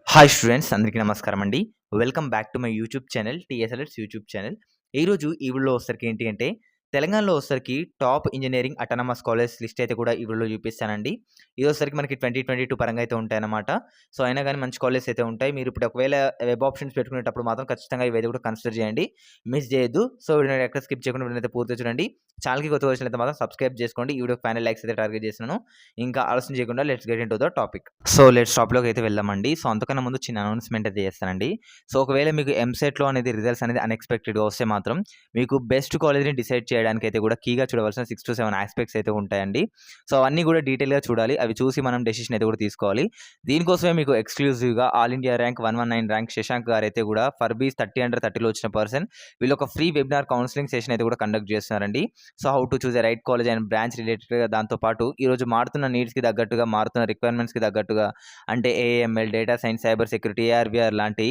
Hi students అందరికీ నమస్కారం అండి. Welcome back to my YouTube channel TSLS YouTube channel. ఈరోజు ఈ వీడియోలో వచ్చేసరికి ఏంటి అంటే తెలంగాణలో వచ్చేసరికి top engineering autonomous college list అయితే కూడా ఈ వీడియోలో చూపిస్తానండి. ఇది వచ్చేసరికి మనకి 2022 పరంగా అయితే ఉంటాయన్నమాట. సో అయినా కానీ మంచి కాలేజెస్ అయితే ఉంటాయి. మీరు ఇప్పుడు ఒకవేళ వెబ్ ఆప్షన్స్ పెట్టుకునేటప్పుడు మాత్రం ఖచ్చితంగా ఇవైతే కూడా కన్సిడర్ చేయండి. మిస్ చేయొద్దు. సో వీడియోని ఎక్కడ స్కిప్ చేయకుండా వీడియోని పూర్తిగా చూడండి. ఛానల్‌కి కొత్తగా వచ్చినట్లయితే మాత్రం సబ్స్క్రైబ్ చేసుకోండి. ఈ వీడియోకి ఫైనల్ లైక్స్ అయితే టార్గెట్ చేస్తున్నాను. ఇంకా ఆలస్యం చేయకుండా let's get into the topic. So let's టాపిక్‌లోకి అయితే వెళ్దామండి. సో అంతకన్నా ముందు చిన్న అనౌన్స్‌మెంట్ అయితే చేస్తానండి. సో ఒకవేళ మీకు ఎంసెట్‌లో అనేది రిజల్ట్స్ అనేది అన్‌ఎక్స్‌పెక్టెడ్‌గా వస్తే మాత్రం మీకు బెస్ట్ కాలేజ్‌ని డిసైడ్ చేయడానికైతే కూడా కీగా చూడవలసిన 6-7 ఆస్పెక్ట్స్ అయితే ఉంటాయండి. సో అవన్నీ కూడా డీటెయిల్‌గా చూడాలి. అవి చూసి మనం డెసిషన్ అయితే కూడా తీసుకోవాలి. దీనికోసమే మీకు ఎక్స్‌క్లూజివ్‌గా all India rank 119 rank Shashank గారైతే కూడా ఫర్బీస్ 30 అండర్ 30లో వచ్చిన పర్సన్ వీళ్ళు ఒక ఫ్రీ వెబినార్ కౌన్సిలింగ్ సెషన్ అయితే కూడా కండక్ట్ చేస్తున్నారండి. So how to choose a right college and branch రిలేటెడ్‌గా దాంతో పాటు ఈరోజు మారుతున్న నీడ్స్‌కి తగ్గట్టుగా, మారుతున్న రిక్వైర్మెంట్స్‌కి తగ్గట్టుగా అంటే AML, data science, cyber security, AR VR లాంటి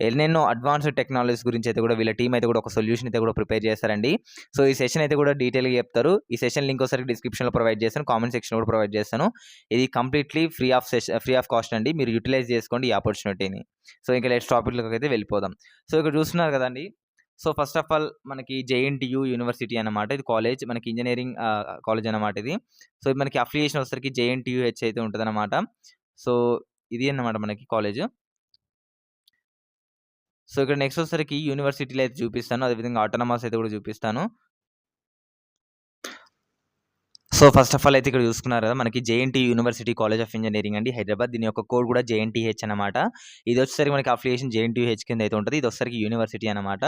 ఎన్నెన్నో అడ్వాన్స్డ్ టెక్నాలజీస్ గురించి అయితే కూడా వీళ్ళ టీమ్ అయితే కూడా ఒక సొల్యూషన్ అయితే కూడా ప్రిపేర్ చేస్తారండి. సో ఈ సెషన్ అయితే కూడా డీటెయిల్‌గా చెప్తారు. ఈ సెషన్ లింక్ ఒకసారి డిస్క్రిప్షన్‌లో ప్రొవైడ్ చేస్తాను. కామెంట్ సెక్షన్‌లో కూడా ప్రొవైడ్ చేస్తాను. ఇది కంప్లీట్‌లీ ఫ్రీ ఆఫ్ కాస్ట్ అండి. మీరు యుటిలైజ్ చేసుకోండి ఈ ఆపర్చునిటీని. సో ఇంకా నెక్స్ట్ టాపిక్‌లోకి అయితే వెళ్ళిపోదాం. సో ఇక్కడ చూస్తున్నారు కదండీ. సో ఫస్ట్ ఆఫ్ ఆల్ మనకి జేఎన్‌టీయూ యూనివర్సిటీ అన్నమాట. ఇది కాలేజ్ మనకి ఇంజినీరింగ్ కాలేజ్ అన్నమాట ఇది. సో ఇది మనకి అఫిలియేషన్ వచ్చేసరికి జేఎన్‌టీయూహెచ్ అయితే ఉంటదన్నమాట. సో ఇది అన్నమాట మనకి కాలేజ్. సో ఇక్కడ నెక్స్ట్ వచ్చేసరికి యూనివర్సిటీలు అయితే చూపిస్తాను. అదేవిధంగా ఆటోనమస్ అయితే కూడా చూపిస్తాను. సో ఫస్ట్ ఆఫ్ ఆల్ అయితే ఇక్కడ చూసుకున్నారు కదా! మనకి JNT university college of engineering అండి హైదరాబాద్. దీని యొక్క కోడ్ కూడా జేఎన్‌టీహెచ్ అన్నమాట. ఇది వచ్చేసరికి మనకి అఫిలియేషన్ జేఎన్‌టీయూహెచ్ కింద అయితే ఉంటది. ఇది వచ్చేసరికి యూనివర్సిటీ అన్నమాట.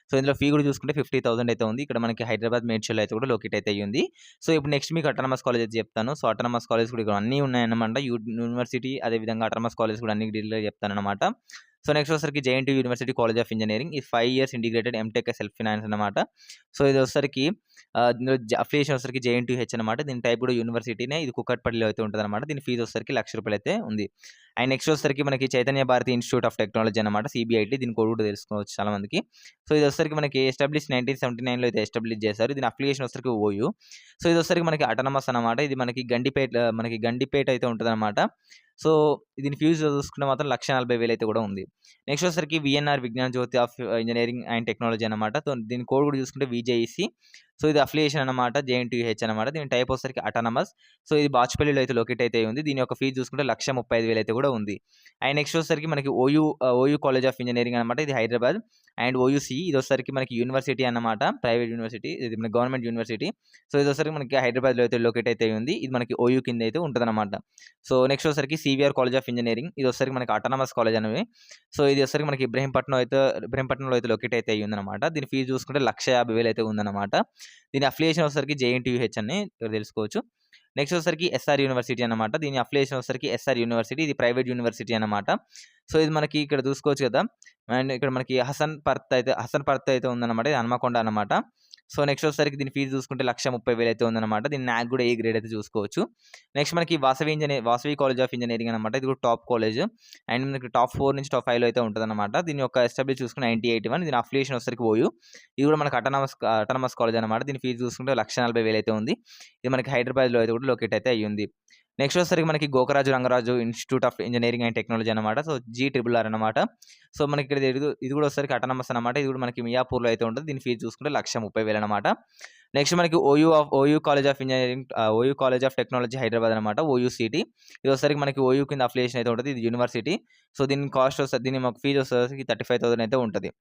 సో ఇందులో ఫీ కూడా చూసుకుంటే 50,000 అయితే ఉంది. ఇక్కడ మనకి హైదరాబాద్ మేడ్చల్లో అయితే కూడా లొకేట్ అయితే అయ్యింది. సో ఇప్పుడు నెక్స్ట్ మీకు ఆటోనమస్ కాలేజ్ అయితే చెప్తాను. సో ఆటోనమస్ కాలేజ్ కూడా ఇక్కడ అన్నీ ఉన్నాయన్నమాట. యూనివర్సిటీ అదేవిధంగా ఆటోనమస్ కాలేజ్ కూడా అన్ని డీటెయిల్‌గా చెప్తానన్నమాట. సో నెక్స్ట్ వచ్చేసరికి JNTU university college of engineering. ఇది 5 years integrated MTech self finance అన్నమాట. సో ఇది వచ్చేసరికి ఇందులో అఫిలియేషన్ వచ్చేసరికి జేఎన్‌టీయూహెచ్ అనమాట. దీని టైప్ కూడా యూనివర్సిటీనే. ఇది కూకట్పల్లిలో అయితే ఉంటదనమాట. దీని ఫీజ్ వచ్చేసరికి రూ. 1,00,000 అయితే ఉంది. అండ్ నెక్స్ట్ వచ్చేసరికి మనకి Chaitanya Bharathi institute of technology అనమాట. సీబీఐటీ దీని కోడ్ కూడా తెలుసుకోవచ్చు చాలా మందికి. సో ఇది వచ్చేసరికి మనకి ఎస్టాబ్లిష్ 1979లో అయితే ఎస్టాబ్లిష్ చేశారు. దీని అఫిలియేషన్ వచ్చేసరికి ఓయూ. సో ఇది వచ్చేసరికి మనకి ఆటోనమస్ అనమాట. ఇది మనకి గండిపేట అయితే ఉంటదనమాట. సో దీని ఫీజు చూసుకుంటే మాత్రం 1,40,000 అయితే కూడా ఉంది. నెక్స్ట్ వచ్చేసరికి వీఎన్ఆర్ విజ్ఞాన జ్యోతి ఆఫ్ ఇంజినీరింగ్ అండ్ టెక్నాలజీ అనమాట. సో దీని కోడ్ కూడా చూసుకుంటే వీజేఈసీ. సో ఇది అఫిలియేషన్ అనమాట. జేఎన్‌టీయూహెచ్ అనమాట. దీని టైప్ వచ్చేసరికి ఆటోనమస్. సో ఇది బాచుపల్లిలో అయితే లొకేట్ అయితే ఉంది. దీని యొక్క ఫీజు చూసుకుంటే 1,35,000 అయితే కూడా ఉంది. అండ్ నెక్స్ట్ వచ్చేసరికి మనకి ఓయూ కాలేజ్ ఆఫ్ ఇంజినీరింగ్ అనమాట. ఇది హైదరాబాద్. అండ్ ఓయూసీ ఇది వచ్చేసరికి మనకి యూనివర్సిటీ అన్నమాట. Private university. ఇది మన గవర్నమెంట్ యూనివర్సిటీ. సో ఇది వచ్చేసరికి మనకి హైదరాబాద్‌లో అయితే లొకేట్ అయితే ఉంది. ఇది మనకి ఓయూ కింద అయితే ఉంటదన్నమాట. సో నెక్స్ట్ వచ్చేసరికి సీవీఆర్ కాలేజ్ ఆఫ్ ఇంజినీరింగ్. ఇది వచ్చేసరికి మనకి ఆటోనమస్ కాలేజ్ అనేవి. సో ఇది వచ్చేసరికి మనకి ఇబ్రహీంపట్నంలో అయితే లొకేట్ అయితే అయ్యిందనమాట. దీని ఫీజు చూసుకుంటే 1,50,000 అయితే ఉందన్నమాట. దీని అఫిలియేషన్ వచ్చేసరికి జేఎన్‌టీయూహెచ్ అని ఇక్కడ తెలుసుకోవచ్చు. నెక్స్ట్ వచ్చేసరికి ఎస్ఆర్ యూనివర్సిటీ అన్నమాట. దీని అఫిలియేషన్ వచ్చేసరికి ఎస్ఆర్ యూనివర్సిటీ. ఇది ప్రైవేట్ యూనివర్సిటీ అన్నమాట. సో ఇది మనకి ఇక్కడ చూసుకోవచ్చు కదా! అండ్ ఇక్కడ మనకి హసన్ పర్త్ అయితే ఉందన్నమాట. ఇది హన్మకొండ అన్నమాట. సో నెక్స్ట్ వచ్చేసరికి దీని ఫీజు చూసుకుంటే 1,30,000 అయితే ఉందన్నమాట. దీని నాక్ కూడా ఏ గ్రేడ్ అయితే చూసుకోవచ్చు. నెక్స్ట్ మనకి వాసవి కాలేజ్ ఆఫ్ ఇంజినీరింగ్ అన్నమాట. ఇది కూడా టాప్ కాలేజ్. అండ్ మనకి టాప్ 4 నుంచి టాప్ 5లో అయితే ఉంటదన్నమాట. దీని యొక్క ఎస్టాబ్లిష్ చూసుకుంటే 1981. దీని అఫిలియేషన్ వచ్చేసరికి ఓయూ. ఇది కూడా మనకి అటానమస్ కాలేజ్ అన్నమాట. దీని ఫీజు చూసుకుంటే 1,40,000 అయితే ఉంది. ఇది మనకి హైదరాబాద్‌లో అయితే కూడా లొకేట్ అయితే అయ్యింది. నెక్స్ట్ వచ్చేసరికి మనకి Gokaraju Rangaraju institute of engineering and technology అన్నమాట. సో జీఆర్ఆర్ అన్నమాట. సో మనకి ఇక్కడ ఇది కూడా వచ్చేసరికి ఆటోనమస్ అన్నమాట. ఇది కూడా మనకి మియాపూర్‌లో అయితే ఉంటది. దీని ఫీజు చూసుకుంటే 1,30,000 అన్నమాట. నెక్స్ట్ మనకి OU college of engineering OU college of technology Hyderabad అన్నమాట. ఓయూసీటీ. ఇది వచ్చేసరికి మనకి ఓయూ కింద అఫిలియేషన్ అయితే ఉంటది. ఇది యూనివర్సిటీ. సో దీని మాకు ఫీజు వచ్చేసరికి 35,000 అయితే ఉంటది.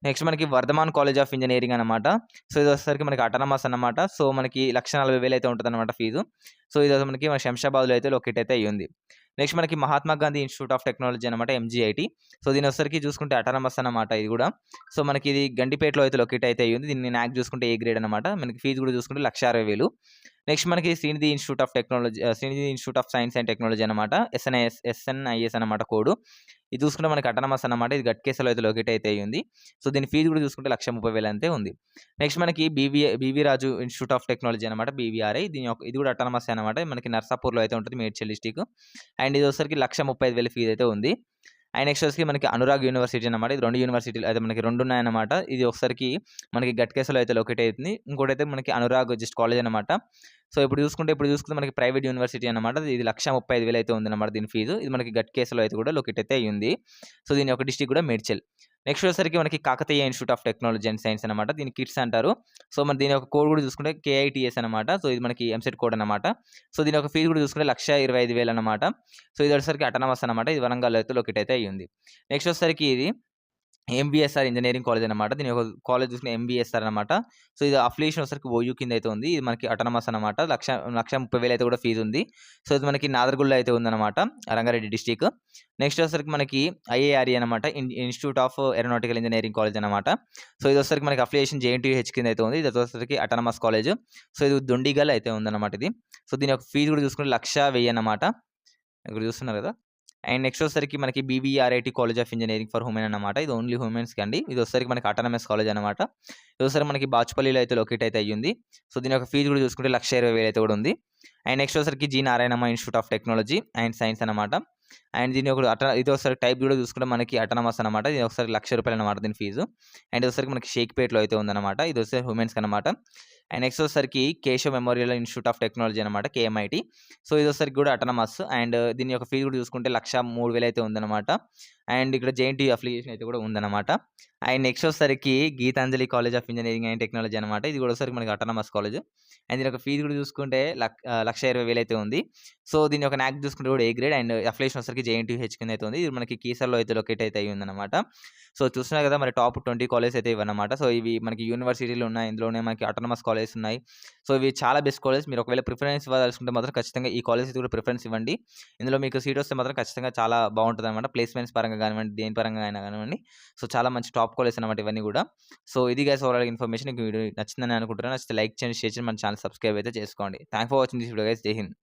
నెక్స్ట్ మనకి వర్ధమాన్ కాలేజ్ ఆఫ్ ఇంజినీరింగ్ అన్నమాట. సో ఇది వచ్చేసరికి మనకి ఆటోనమస్ అన్నమాట. సో మనకి 1,40,000 అయితే ఉంటదన్నమాట ఫీజు. సో ఇది మనకి శంషాబాద్‌లో అయితే లొకేట్ అయితే అయ్యింది. నెక్స్ట్ మనకి Mahatma Gandhi institute of technology అన్నమాట ఎంజీఐటీ. సో దీని వచ్చేసరికి చూసుకుంటే ఆటోనమస్ అన్నమాట ఇది కూడా. సో మనకి ఇది గండిపేటలో అయితే లొకేట్ అయితే అయ్యింది. దీన్ని నాక్ చూసుకుంటే ఏ గ్రేడ్ అన్నమాట. మనకి ఫీజు కూడా చూసుకుంటే 1,60,000. నెక్స్ట్ మనకి Srinidhi institute of science and technology అన్నమాట. ఎస్ఎన్ఐఎస్ అన్నమాట కోడ్. ఇది చూసుకుంటే మనకి ఆటోనమస్ అన్నమాట. ఇది గట్కేసర్‌లో అయితే లొకేట్ అయితే అయ్యింది. సో దీని ఫీజు కూడా చూసుకుంటే 1,30,000 అంతే ఉంది. నెక్స్ట్ మనకి BV Raju institute of technology అన్నమాట. బీవీఆర్ఐ. ఇది కూడా ఆటోనమస్ అన్నమాట. మనకి నర్సాపూర్‌లో అయితే ఉంటది మేడ్చల్ డిస్ట్రిక్ట్. అండ్ ఇది వచ్చేసరికి 1,35,000 ఫీజ్ అయితే ఉంది. అండ్ నెక్స్ట్ వచ్చేసి మనకి అనురాగ్ యూనివర్సిటీ అనమాట. ఇది 2 యూనివర్సిటీలు అయితే మనకి 2 ఉన్నాయన్నమాట. ఇది ఒకసారికి మనకి గట్కేసర్‌లో అయితే లొకేట్ అయితుంది. ఇంకోటైతే మనకి అనురాగ్ జస్ట్ కాలేజ్ అనమాట. సో, ఇప్పుడు చూసుకుంటే మనకి ప్రైవేట్ యూనివర్సిటీ అనమాట. ఇది 1,35,000 అయితే ఉందన్నమాట దీని ఫీజు. ఇది మనకి గట్కేసర్‌లో అయితే కూడా లొకేట్ అయితే అయ్యింది. సో, దీని యొక్క డిస్ట్రిక్ట్ కూడా మేడ్చల్. నెక్స్ట్ వచ్చేసరికి మనకి Kakatiya institute of technology and science అనమాట. దీన్ని కిట్స్ అంటారు. సో, మరి దీని యొక్క కోడ్ కూడా చూసుకుంటే కేఐటీఎస్ అనమాట. సో, ఇది మనకి ఎంసెట్ కోడ్ అనమాట. సో, దీని యొక్క ఫీజు కూడా చూసుకుంటే 1,25,000 అనమాట. సో, ఇది వచ్చేసరికి అటానమస్ అనమాట. ఇది వరంగల్‌లో అయితే లొకేట్ అయితే అయ్యింది. నెక్స్ట్ వచ్చేసరికి ఇది ఎంబీఎస్ఆర్ ఇంజినీరింగ్ కాలేజ్ అనమాట. దీని యొక్క కాలేజ్ చూసుకుంటే ఎంబీఎస్ఆర్ అనమాట. సో, ఇది అఫిలియేషన్ వచ్చేసరికి ఓయూ కింద అయితే ఉంది. ఇది మనకి అటానమస్ అనమాట. 1,30,000 అయితే కూడా ఫీజ్ ఉంది. సో, ఇది మనకి నాదర్‌గుల్లో అయితే ఉందన్నమాట. రంగారెడ్డి డిస్ట్రిక్ట్. నెక్స్ట్ వచ్చేసరికి మనకి ఐఏఆర్ఈ అనమాట. Institute of aeronautical engineering college అనమాట. సో, ఇది వచ్చేసరికి మనకి అఫిలియేషన్ జేఎన్‌టీయూహెచ్ కింద అయితే ఉంది. ఇది వచ్చేసరికి అటానమస్ కాలేజ్. సో, ఇది దుండిగల్ అయితే ఉందన్నమాట ఇది. సో, దీని యొక్క ఫీజ్ కూడా చూసుకుంటే 1,10,000 అన్నమాట. ఇక్కడ చూస్తున్నారు కదా! అండ్ నెక్స్ట్ వచ్చేసరికి మనకి BBRIT college of engineering for women అన్నమాట. ఇది ఓన్లీ ఉమెన్స్‌కి అండి. ఇది వచ్చేసరికి మనకి అటానమస్ కాలేజ్ అనమాట. ఇది వచ్చేసరికి మనకి బాచుపల్లిలో అయితే లొకేట్ అయితే అయ్యింది. సో, దీని యొక్క ఫీజ్ కూడా చూసుకుంటే 1,20,000 అయితే కూడా ఉంది. అండ్ నెక్స్ట్ వచ్చేసరికి G Narayanamma institute of technology and science అనమాట. అండ్ దీని ఒక ఇది ఒకసారి టైప్ కూడా చూసుకుంటే మనకి అటానమస్ అనమాట. ఇది ఒకసారి ₹1,00,000 అనమాట దీని ఫీజు. అండ్ ఇది వచ్చేసరికి మనకి షేక్‌పేట్‌లో అయితే ఉందన్నమాట. ఇది వచ్చేసి ఉమెన్స్‌కి అనమాట. అండ్ నెక్స్ట్ వచ్చేసరికి Keshav memorial institute of technology అనమాట. కేఎంఐటీ. సో, ఇది వచ్చేసరికి కూడా అటానమస్. అండ్ దీని యొక్క ఫీజ్ కూడా చూసుకుంటే 1,03,000 అయితే ఉందన్నమాట. అండ్ ఇక్కడ జేఎన్‌టీయూ అఫిలియేషన్ అయితే కూడా ఉందన్నమాట. అండ్ నెక్స్ట్ వచ్చేసరికి Geethanjali college of engineering and technology అనమాట. ఇది కూడా వచ్చేసరికి మనకి అటానమస్ కాలేజ్. అండ్ దీని యొక్క ఫీజ్ కూడా చూసుకుంటే 1,20,000 అయితే ఉంది. సో, దీని యొక్క నాక్ చూసుకుంటే కూడా ఏ గ్రేడ్ అండ్ అఫిలియేషన్ వచ్చేసరికి జేఎన్‌టీయూహెచ్ కింద అయితే ఉంది. ఇది మనకి కీసర్‌లో అయితే లొకేట్ అయితే అయ్యిందన్నమాట. సో, చూస్తున్నారు కదా! మరి టాప్ 20 కాలేజెస్ అయితే ఇవన్నమాట. సో, ఇవి మనకి యూనివర్సిటీలు ఉన్నాయి. ఇందులోనే మనకి అటానమస్ కాలేజెస్ ఉన్నాయి. సో, ఇవి చాలా బెస్ట్ కాలేజ్. మీరు ఒకవేళ ప్రిఫరెన్స్ ఇవ్వదలుచుకుంటే మాత్రం ఖచ్చితంగా ఈ కాలేజ్‌కి కూడా ప్రిఫరెన్స్ ఇవ్వండి. ఇందులో మీకు సీట్ వస్తే మాత్రం ఖచ్చితంగా చాలా బావుంటదన్నమాట. ప్లేస్‌మెంట్స్ పరంగా కానివ్వండి, దేని పరంగా అయినా కానివ్వండి. సో, చాలా మంచి టాప్ కాలేజెస్ అన్నమాట ఇవన్నీ కూడా. సో, ఇది గైస్ ఓవరాల్ ఇన్ఫర్మేషన్. మీకు వీడియో నచ్చిందని అనుకుంటున్నాను. నచ్చితే లైక్ చేయండి, షేర్ చేయండి. మన ఛానల్ సబ్స్క్రైబ్ అయితే చేసుకోండి. Thanks for watching this video guys. జై హింద్.